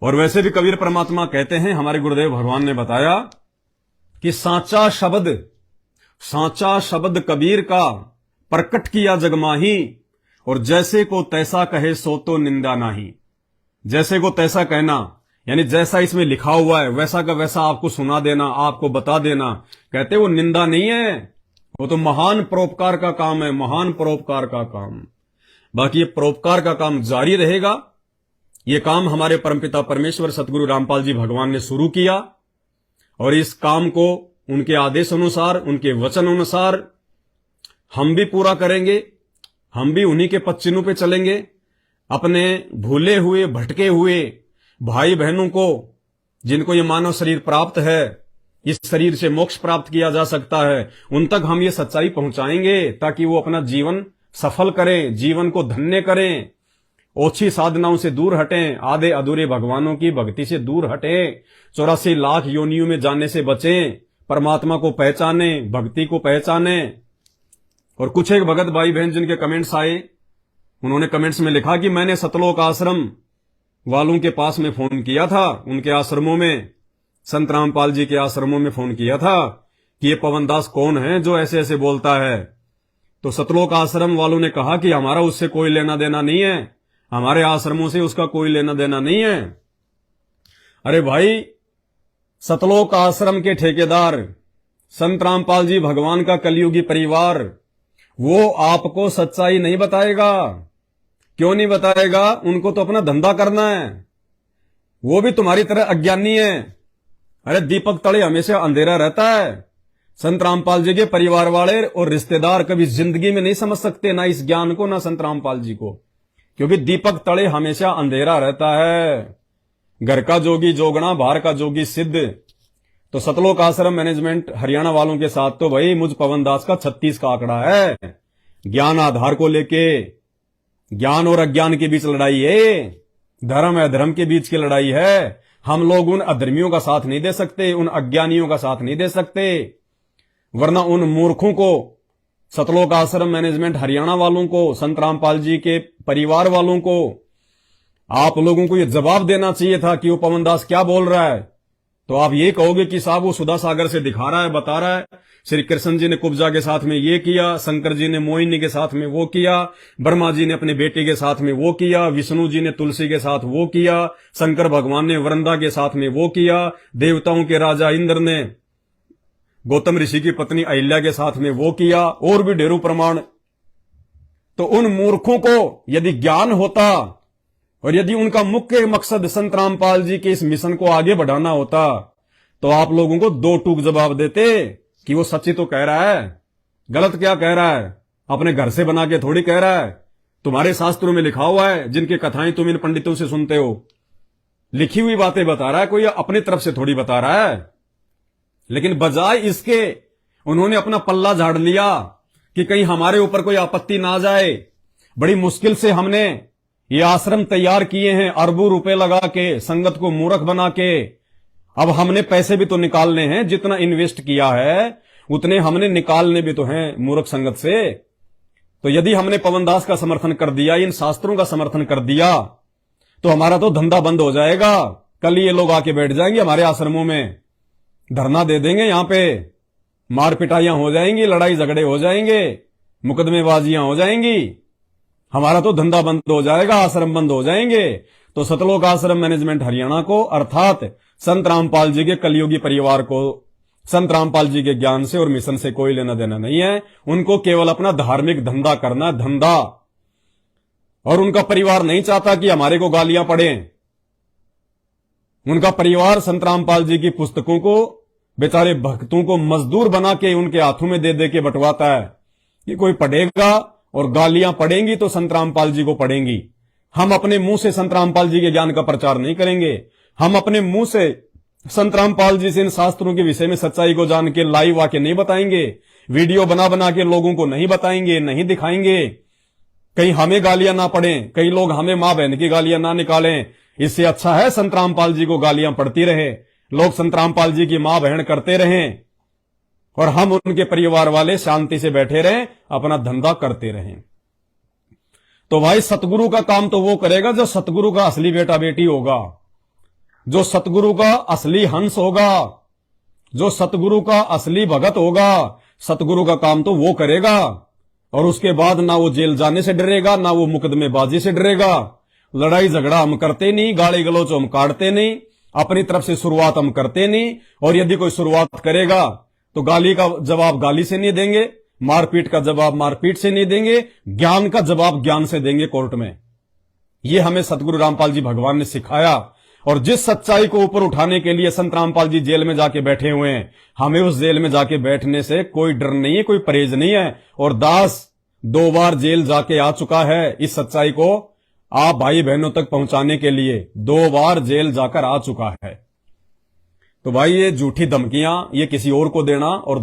और वैसे भी कबीर परमात्मा कहते हैं, हमारे गुरुदेव भगवान ने बताया कि साचा शब्द कबीर का प्रकट किया जगमाही, और जैसे को तैसा कहे सो तो निंदा नाही। जैसे को तैसा कहना यानी जैसा इसमें लिखा हुआ है वैसा का वैसा आपको सुना देना, आपको बता देना, कहते वो निंदा नहीं है, वो तो महान परोपकार का काम है, महान परोपकार का काम। बाकी ये परोपकार का काम जारी रहेगा। ये काम हमारे परमपिता परमेश्वर सतगुरु रामपाल जी भगवान ने शुरू किया, और इस काम को उनके आदेश अनुसार, उनके वचन अनुसार हम भी पूरा करेंगे। हम भी उन्हीं के पद चिन्हों पे चलेंगे। अपने भूले हुए भटके हुए भाई बहनों को, जिनको ये मानव शरीर प्राप्त है, इस शरीर से मोक्ष प्राप्त किया जा सकता है, उन तक हम ये सच्चाई पहुंचाएंगे ताकि वो अपना जीवन सफल करें, जीवन को धन्य करें, ओछी साधनाओं से दूर हटें, आधे अधूरे भगवानों की भक्ति से दूर हटें, 84 लाख योनियों में जाने से बचें, परमात्मा को पहचाने, भक्ति को पहचाने। और कुछ एक भगत भाई बहन जिनके कमेंट्स आए, उन्होंने कमेंट्स में लिखा कि मैंने सतलोक आश्रम वालों के पास में फोन किया था, उनके आश्रमों में, संत रामपाल जी के आश्रमों में फोन किया था कि ये पवन दास कौन है जो ऐसे ऐसे बोलता है। तो सतलोक आश्रम वालों ने कहा कि हमारा उससे कोई लेना देना नहीं है, हमारे आश्रमों से उसका कोई लेना देना नहीं है। अरे भाई, सतलोक आश्रम के ठेकेदार संत रामपाल जी भगवान का कलयुगी परिवार, वो आपको सच्चाई नहीं बताएगा। क्यों नहीं बताएगा? उनको तो अपना धंधा करना है, वो भी तुम्हारी तरह अज्ञानी है। अरे दीपक तले हमेशा अंधेरा रहता है। संत रामपाल जी के परिवार वाले और रिश्तेदार कभी जिंदगी में नहीं समझ सकते, ना इस ज्ञान को, ना संत रामपाल जी को, क्योंकि दीपक तले हमेशा अंधेरा रहता है। घर का जोगी जोगना, बाहर का जोगी सिद्ध। तो सतलोक आश्रम मैनेजमेंट हरियाणा वालों के साथ तो भाई मुझ पवन दास का 36 का आंकड़ा है। ज्ञान आधार को लेके, ज्ञान और अज्ञान के बीच लड़ाई है, धर्म अधर्म के बीच की लड़ाई है। हम लोग उन अधर्मियों का साथ नहीं दे सकते, उन अज्ञानियों का साथ नहीं दे सकते, वरना उन मूर्खों को, सतलोक आश्रम मैनेजमेंट हरियाणा वालों को, संत रामपाल जी के परिवार वालों को, आप लोगों को यह जवाब देना चाहिए था कि वो पवन दास क्या बोल रहा है। तो आप ये कहोगे कि साहब वो सुधा सागर से दिखा रहा है, बता रहा है, श्री कृष्ण जी ने कुब्जा के साथ में ये किया, शंकर जी ने मोहिनी के साथ में वो किया, ब्रह्मा जी ने अपने बेटे के साथ में वो किया, विष्णु जी ने तुलसी के साथ वो किया, शंकर भगवान ने वृंदा के साथ में वो किया, देवताओं के राजा इंद्र ने गौतम ऋषि की पत्नी अहिल्या के साथ में वो किया, और भी ढेरों प्रमाण। तो उन मूर्खों को यदि ज्ञान होता और यदि उनका मुख्य मकसद संत रामपाल जी के इस मिशन को आगे बढ़ाना होता, तो आप लोगों को दो टूक जवाब देते कि वो सच्ची तो कह रहा है, गलत क्या कह रहा है, अपने घर से बना के थोड़ी कह रहा है। तुम्हारे शास्त्रों में लिखा हुआ है, जिनकी कथाएं तुम इन पंडितों से सुनते हो, लिखी हुई बातें बता रहा है, कोई अपनी तरफ से थोड़ी बता रहा है। लेकिन बजाय इसके उन्होंने अपना पल्ला झाड़ लिया कि कहीं हमारे ऊपर कोई आपत्ति ना आ जाए। बड़ी मुश्किल से हमने ये आश्रम तैयार किए हैं, अरबों रुपए लगा के, संगत को मूर्ख बना के। अब हमने पैसे भी तो निकालने हैं, जितना इन्वेस्ट किया है उतने हमने निकालने भी तो हैं मूर्ख संगत से। तो यदि हमने पवन दास का समर्थन कर दिया, इन शास्त्रों का समर्थन कर दिया, तो हमारा तो धंधा बंद हो जाएगा। कल ये लोग आके बैठ जाएंगे हमारे आश्रमों में, धरना दे देंगे, यहां पे मार पिटाइयां हो जाएंगी, लड़ाई झगड़े हो जाएंगे, मुकदमेबाजियां हो जाएंगी, हमारा तो धंधा बंद हो जाएगा, आश्रम बंद हो जाएंगे। तो सतलोक आश्रम मैनेजमेंट हरियाणा को, अर्थात संत रामपाल जी के कलयुगी परिवार को, संत रामपाल जी के ज्ञान से और मिशन से कोई लेना देना नहीं है। उनको केवल अपना धार्मिक धंधा करना, धंधा। और उनका परिवार नहीं चाहता कि हमारे को गालियां पड़े। उनका परिवार संत रामपाल जी की पुस्तकों को बेचारे भक्तों को मजदूर बना के उनके हाथों में दे दे के बंटवाता है कि कोई पढ़ेगा और गालियां पड़ेंगी तो संत रामपाल जी को पड़ेंगी। हम अपने मुंह से संत रामपाल जी के ज्ञान का प्रचार नहीं करेंगे। हम अपने मुंह से संत रामपाल जी से इन शास्त्रों के विषय में सच्चाई को जान के लाइव आके नहीं बताएंगे, वीडियो बना बना के लोगों को नहीं बताएंगे, नहीं दिखाएंगे। कहीं हमें गालियां ना पड़े, कई लोग हमें मां बहन की गालियां ना निकालें। इससे अच्छा है संत रामपाल जी को गालियां पड़ती रहे, लोग संत रामपाल जी की मां बहन करते रहें और हम उनके परिवार वाले शांति से बैठे रहें, अपना धंधा करते रहें। तो भाई सतगुरु का काम तो वो करेगा जो सतगुरु का असली बेटा बेटी होगा। जो सतगुरु का असली हंस होगा, जो सतगुरु का असली भगत होगा, सतगुरु का काम तो वो करेगा। और उसके बाद ना वो जेल जाने से डरेगा, ना वो मुकदमेबाजी से डरेगा। लड़ाई झगड़ा हम करते नहीं, गाली गलौच हम काटते नहीं, अपनी तरफ से शुरुआत हम करते नहीं। और यदि कोई शुरुआत करेगा तो गाली का जवाब गाली से नहीं देंगे, मारपीट का जवाब मारपीट से नहीं देंगे, ज्ञान का जवाब ज्ञान से देंगे कोर्ट में। ये हमें सतगुरु रामपाल जी भगवान ने सिखाया। और जिस सच्चाई को ऊपर उठाने के लिए संत रामपाल जी जेल में जाके बैठे हुए हैं, हमें उस जेल में जाके बैठने से कोई डर नहीं है, कोई परहेज नहीं है। और दास 2 बार जेल जाके आ चुका है इस सच्चाई को आप भाई बहनों तक पहुंचाने के लिए, 2 बार जेल जाकर आ चुका है। तो भाई ये झूठी धमकियां ये किसी और को देना। और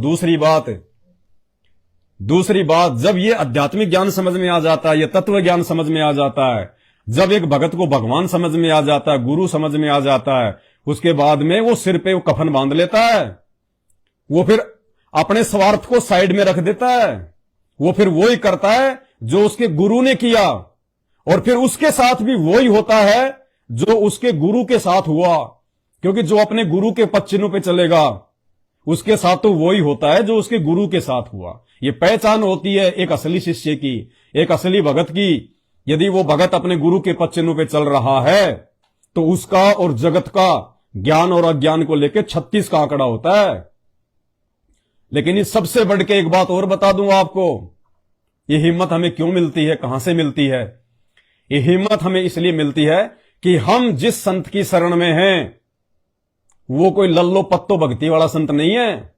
दूसरी बात जब ये आध्यात्मिक ज्ञान समझ में आ जाता है, ये तत्व ज्ञान समझ में आ जाता है, जब एक भगत को भगवान समझ में आ जाता है, गुरु समझ में आ जाता है, उसके बाद में वो सिर पे वो कफन बांध लेता है। वो फिर अपने स्वार्थ को साइड में रख देता है। वो फिर वही करता है जो उसके गुरु ने किया, और फिर उसके साथ भी वही होता है जो उसके गुरु के साथ हुआ। क्योंकि जो अपने गुरु के पद चिन्हों पे चलेगा उसके साथ तो वही होता है जो उसके गुरु के साथ हुआ। ये पहचान होती है एक असली शिष्य की, एक असली भगत की। यदि वो भगत अपने गुरु के पद चिन्हों पे चल रहा है तो उसका और जगत का ज्ञान और अज्ञान को लेकर 36 का आंकड़ा होता है। लेकिन इस सबसे बढ़ के एक बात और बता दूं आपको, ये हिम्मत हमें क्यों मिलती है, कहां से मिलती है? ये हिम्मत हमें इसलिए मिलती है कि हम जिस संत की शरण में हैं वो कोई लल्लो पत्तो भक्ति वाला संत नहीं है,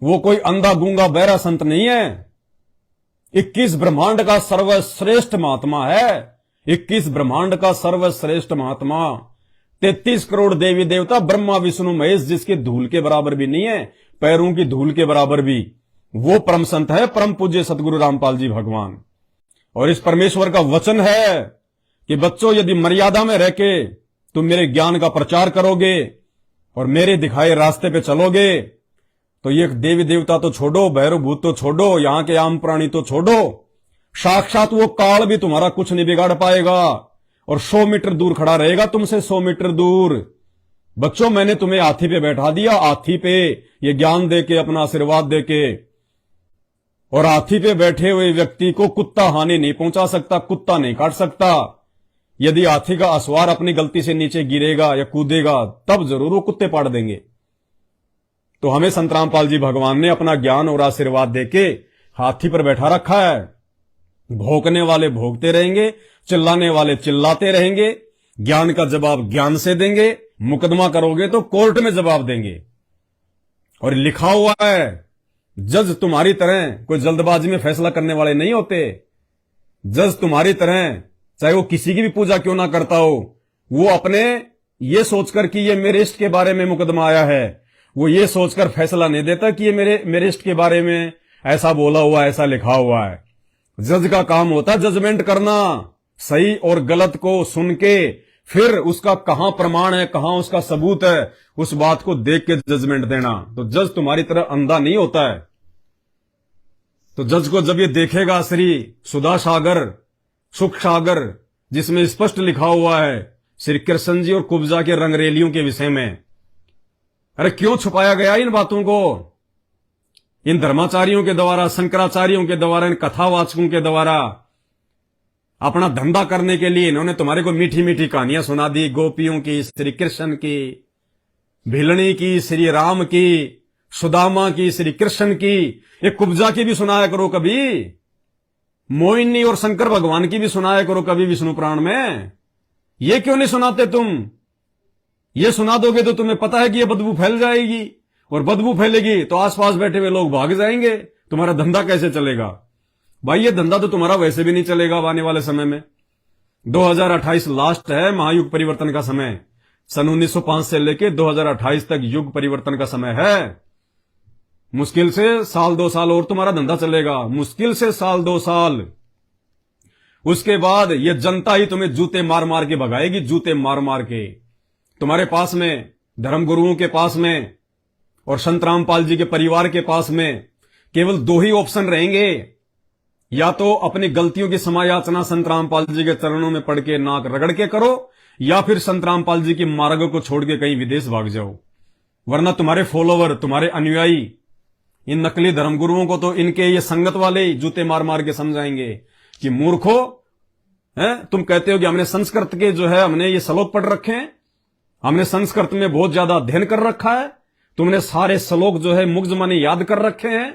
वो कोई अंधा गूंगा बहरा संत नहीं है। 21 ब्रह्मांड का सर्वश्रेष्ठ महात्मा है, 21 ब्रह्मांड का सर्वश्रेष्ठ महात्मा, 33 करोड़ देवी देवता ब्रह्मा विष्णु महेश जिसके धूल के बराबर भी नहीं है, पैरों की धूल के बराबर भी, वो परम संत है परम पूज्य सतगुरु रामपाल जी भगवान। और इस परमेश्वर का वचन है कि बच्चों यदि मर्यादा में रह के तुम मेरे ज्ञान का प्रचार करोगे और मेरे दिखाए रास्ते पे चलोगे तो ये देवी देवता तो छोड़ो, भैरव भूत तो छोड़ो, यहां के आम प्राणी तो छोड़ो, साक्षात वो काल भी तुम्हारा कुछ नहीं बिगाड़ पाएगा। और 100 मीटर दूर खड़ा रहेगा तुमसे, 100 मीटर दूर। बच्चों मैंने तुम्हें हाथी पे बैठा दिया, हाथी पे ये ज्ञान देके, अपना आशीर्वाद देके। और हाथी पे बैठे हुए व्यक्ति को कुत्ता हानि नहीं पहुंचा सकता, कुत्ता नहीं काट सकता। यदि हाथी का असवार अपनी गलती से नीचे गिरेगा या कूदेगा तब जरूर वो कुत्ते पाड़ देंगे। तो हमें संत रामपाल जी भगवान ने अपना ज्ञान और आशीर्वाद देके हाथी पर बैठा रखा है। भौंकने वाले भौंकते रहेंगे, चिल्लाने वाले चिल्लाते रहेंगे, ज्ञान का जवाब ज्ञान से देंगे, मुकदमा करोगे तो कोर्ट में जवाब देंगे। और लिखा हुआ है जज तुम्हारी तरह कोई जल्दबाजी में फैसला करने वाले नहीं होते। जज तुम्हारी तरह चाहे वो किसी की भी पूजा क्यों ना करता हो, वो अपने ये सोचकर कि ये मेरे इष्ट के बारे में मुकदमा आया है, वो ये सोचकर फैसला नहीं देता कि ये मेरे इष्ट के बारे में ऐसा बोला हुआ, ऐसा लिखा हुआ है। जज का काम होता है जजमेंट करना, सही और गलत को सुन के फिर उसका कहां प्रमाण है, कहां उसका सबूत है, उस बात को देख के जजमेंट देना। तो जज तुम्हारी तरह अंधा नहीं होता है। तो जज को जब ये देखेगा श्री सुधा सागर, सुख सागर, जिसमें स्पष्ट लिखा हुआ है श्री कृष्ण जी और कुब्जा के रंगरेलियों के विषय में, अरे क्यों छुपाया गया इन बातों को? इन धर्माचार्यों के द्वारा, शंकराचार्यों के द्वारा, इन कथावाचकों के द्वारा अपना धंधा करने के लिए इन्होंने तुम्हारे को मीठी मीठी कहानियां सुना दी, गोपियों की, श्री कृष्ण की, भिलनी की, श्री राम की, सुदामा की, श्री कृष्ण की, ये कुब्जा की भी सुनाया करो कभी, मोहिनी और शंकर भगवान की भी सुनाया करो कभी विष्णु पुराण में। ये क्यों नहीं सुनाते तुम? ये सुना दोगे तो तुम्हें पता है कि ये बदबू फैल जाएगी, और बदबू फैलेगी तो आसपास बैठे हुए लोग भाग जाएंगे, तुम्हारा धंधा कैसे चलेगा? भाई ये धंधा तो तुम्हारा वैसे भी नहीं चलेगा आने वाले समय में। 2028 लास्ट है, महायुग परिवर्तन का समय। सन 1905 से लेके 2028 तक युग परिवर्तन का समय है। मुश्किल से 1-2 साल और तुम्हारा धंधा चलेगा, मुश्किल से 1-2 साल। उसके बाद ये जनता ही तुम्हें जूते मार मार के भगाएगी, जूते मार मार के। तुम्हारे पास में, धर्मगुरुओं के पास में और संत रामपाल जी के परिवार के पास में केवल 2 ही ऑप्शन रहेंगे, या तो अपनी गलतियों की समायाचना संत रामपाल जी के चरणों में पढ़ के नाक रगड़ के करो, या फिर संत रामपाल जी के मार्ग को छोड़ के कहीं विदेश भाग जाओ, वरना तुम्हारे फॉलोवर, तुम्हारे अनुयायी, इन नकली धर्मगुरुओं को तो इनके ये संगत वाले ही जूते मार मार के समझाएंगे कि मूर्खो, है तुम कहते हो कि हमने संस्कृत के जो है हमने ये श्लोक पढ़ रखे हैं, हमने संस्कृत में बहुत ज्यादा अध्ययन कर रखा है, तुमने सारे श्लोक जो है मुग्ध माने याद कर रखे हैं,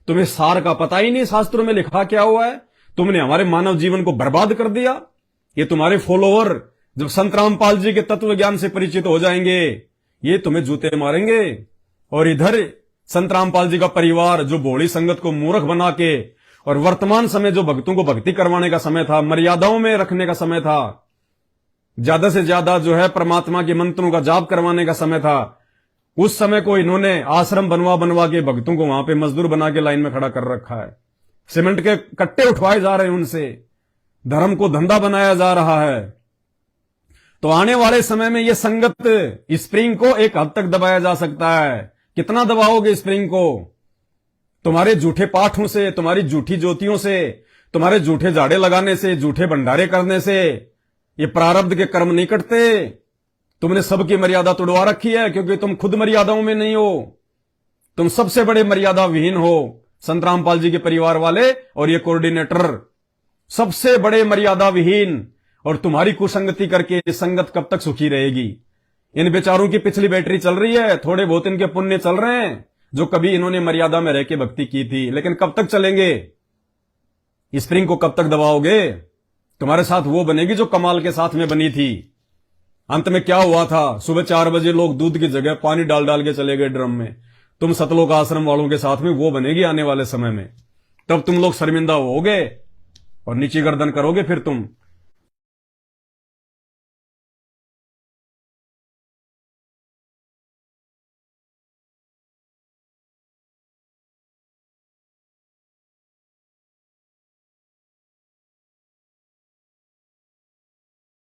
तुम्हें सार का पता ही नहीं शास्त्रों में लिखा क्या हुआ है, तुमने हमारे मानव जीवन को बर्बाद कर दिया। ये तुम्हारे फॉलोवर जब संत रामपाल जी के तत्व ज्ञान से परिचित हो जाएंगे, ये तुम्हें जूते मारेंगे। और इधर संत रामपाल जी का परिवार जो भोली संगत को मूर्ख बना के, और वर्तमान समय जो भक्तों को भक्ति करवाने का समय था, मर्यादाओं में रखने का समय था, ज्यादा से ज्यादा जो है परमात्मा के मंत्रों का जाप करवाने का समय था, उस समय को इन्होंने आश्रम बनवा बनवा के भक्तों को वहां पे मजदूर बना के लाइन में खड़ा कर रखा है। सीमेंट के कट्टे उठवाए जा रहे हैं उनसे, धर्म को धंधा बनाया जा रहा है। तो आने वाले समय में यह संगत स्प्रिंग को एक हद तक दबाया जा सकता है। कितना दबाओगे स्प्रिंग को? तुम्हारे झूठे पाठों से, तुम्हारी झूठी ज्योतियों से, तुम्हारे झूठे झाड़े लगाने से, झूठे भंडारे करने से ये प्रारब्ध के कर्म नहीं कटते। तुमने सबकी मर्यादा तोड़वा रखी है, क्योंकि तुम खुद मर्यादाओं में नहीं हो। तुम सबसे बड़े मर्यादा विहीन हो, संत रामपाल जी के परिवार वाले और ये कोऑर्डिनेटर सबसे बड़े मर्यादा विहीन। और तुम्हारी कुसंगति करके संगत कब तक सुखी रहेगी? इन बेचारों की पिछली बैटरी चल रही है, थोड़े बहुत इनके पुण्य चल रहे हैं जो कभी इन्होंने मर्यादा में रह के भक्ति की थी, लेकिन कब तक चलेंगे? स्प्रिंग को कब तक दबाओगे? तुम्हारे साथ वो बनेगी जो कमाल के साथ में बनी थी। अंत में क्या हुआ था? सुबह 4 बजे लोग दूध की जगह पानी डाल डाल के चले गए ड्रम में। तुम सतलोक आश्रम वालों के साथ में वो बनेगी आने वाले समय में। तब तुम लोग शर्मिंदा होगे और नीची गर्दन करोगे फिर तुम।